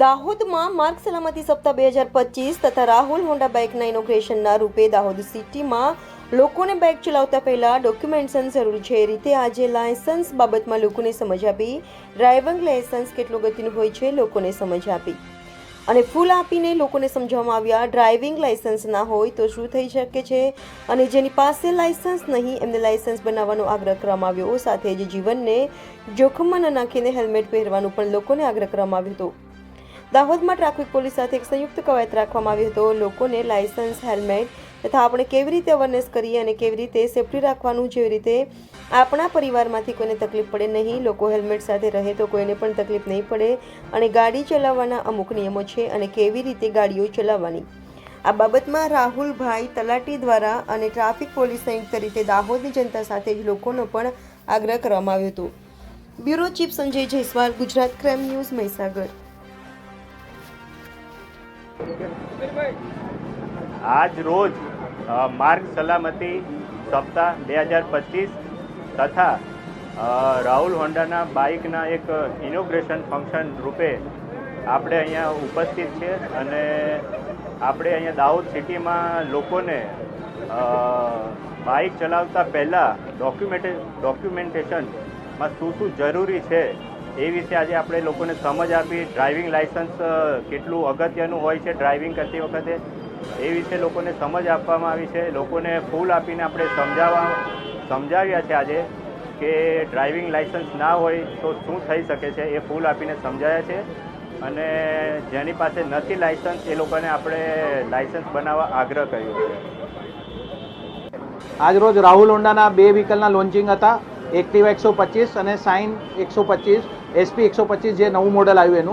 દાહોદમાં માર્ગ સલામતી સપ્તાહ 2025 તથા રાહુલ હોન્ડા બાઇકના ઇનોગ્રેશનના રૂપે દાહોદ સિટીમાં લોકોને બાઇક ચલાવતા પહેલા ડોક્યુમેન્ટેશન જરૂરી છે. એ રીતે આજે લાયસન્સ બાબતમાં લોકોને સમજ આપી. ડ્રાઇવિંગ લાયસન્સ કેટલું અગત્યનું હોય છે લોકોને સમજ આપી અને ફૂલ આપીને લોકોને સમજાવવામાં આવ્યા. ડ્રાઇવિંગ લાયસન્સ ના હોય તો શું થઈ શકે છે અને જેની પાસે લાયસન્સ નહીં એમને લાયસન્સ બનાવવાનો આગ્રહ કરવામાં આવ્યો. સાથે જ જીવનને જોખમમાં ન નાખીને હેલ્મેટ પહેરવાનું પણ લોકોને આગ્રહ કરવામાં આવ્યો હતો. દાહોદમાં ટ્રાફિક પોલીસ સાથે એક સંયુક્ત કવાયત રાખવામાં આવી હતો. લોકોને લાયસન્સ, હેલ્મેટ તથા આપણે કેવી રીતે અવેરનેસ કરીએ અને કેવી રીતે સેફ્ટી રાખવાનું, જેવી રીતે આપણા પરિવારમાંથી કોઈને તકલીફ પડે નહીં, લોકો હેલ્મેટ સાથે રહે તો કોઈને પણ તકલીફ નહીં પડે અને ગાડી ચલાવવાના અમુક નિયમો છે અને કેવી રીતે ગાડીઓ ચલાવવાની. આ બાબતમાં રાહુલભાઈ તલાટી દ્વારા અને ટ્રાફિક પોલીસ સંયુક્ત રીતે દાહોદની જનતા સાથે જ લોકોનો પણ આગ્રહ કરવામાં આવ્યો હતો. Bureau chief Sanjay Jaiswal, Gujarat crime news, Mahisagar. આજ રોજ માર્ગ સલામતી સપ્તાહ 2025 તથા રાહુલ હોન્ડાના બાઇકના એક ઇનોગ્રેશન ફંક્શન રૂપે આપણે અહીંયા ઉપસ્થિત છે અને આપણે અહીંયા દાહોદ સિટીમાં લોકોને બાઇક ચલાવતા પહેલાં ડોક્યુમેન્ટેશનમાં શું જરૂરી છે એ વિશે આજે આપણે લોકોને સમજ આપી. ડ્રાઇવિંગ લાયસન્સ કેટલું અગત્યનું હોય છે ડ્રાઇવિંગ કરતી વખતે એ વિશે લોકોને સમજ આપવામાં આવી છે. લોકોને ફૂલ આપીને આપણે સમજાવ્યા છે આજે કે ડ્રાઇવિંગ લાયસન્સ ના હોય તો શું થઈ શકે છે એ ફૂલ આપીને સમજાયા છે અને જેની પાસે નથી લાયસન્સ એ લોકોને આપણે લાયસન્સ બનાવવા આગ્રહ કર્યો છે. આજ રોજ રાહુલ હોન્ડાના બે વ્હીકલના લોન્ચિંગ હતા. એક્ટિવા 125 અને સાઇન 125, એસપી 125 જે નવું મોડલ આવ્યું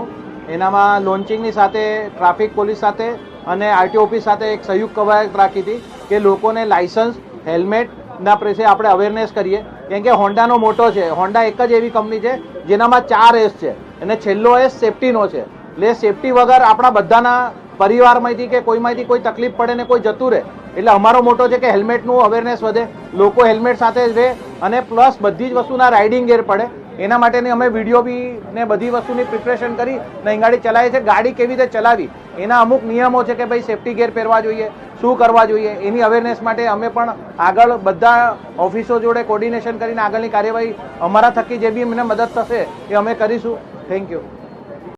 એનામાં લોન્ચિંગની સાથે ટ્રાફિક પોલીસ સાથે અને આરટીઓ ઓફિસ સાથે એક સંયુક્ત કવાયત રાખી હતી કે લોકોને લાયસન્સ, હેલ્મેટના પ્રત્યે આપણે અવેરનેસ કરીએ. કેમ કે હોન્ડાનો મોટો છે. હોન્ડા એક જ એવી કંપની છે જેનામાં 4 S છે અને છેલ્લો S સેફ્ટીનો છે. એટલે સેફ્ટી વગર આપણા બધાના પરિવારમાંથી કે કોઈમાંથી કોઈ તકલીફ પડે ને કોઈ જતું રહે. એટલે અમારો મોટો છે કે હેલ્મેટનું અવેરનેસ વધે, લોકો હેલ્મેટ સાથે રહે અને પ્લસ બધી જ વસ્તુના રાઇડિંગ ગેર પડે. એના માટેની અમે વિડીયો બી ને બધી વસ્તુની પ્રિપરેશન કરી ને ગાડી ચલાવીએ છીએ. ગાડી કેવી રીતે ચલાવી એના અમુક નિયમો છે કે ભાઈ સેફ્ટી ગેર પહેરવા જોઈએ, શું કરવા જોઈએ, એની અવેરનેસ માટે અમે પણ આગળ બધા ઓફિસો જોડે કોર્ડિનેશન કરીને આગળની કાર્યવાહી અમારા થકી જે બી અમને મદદ થશે એ અમે કરીશું. Thank you.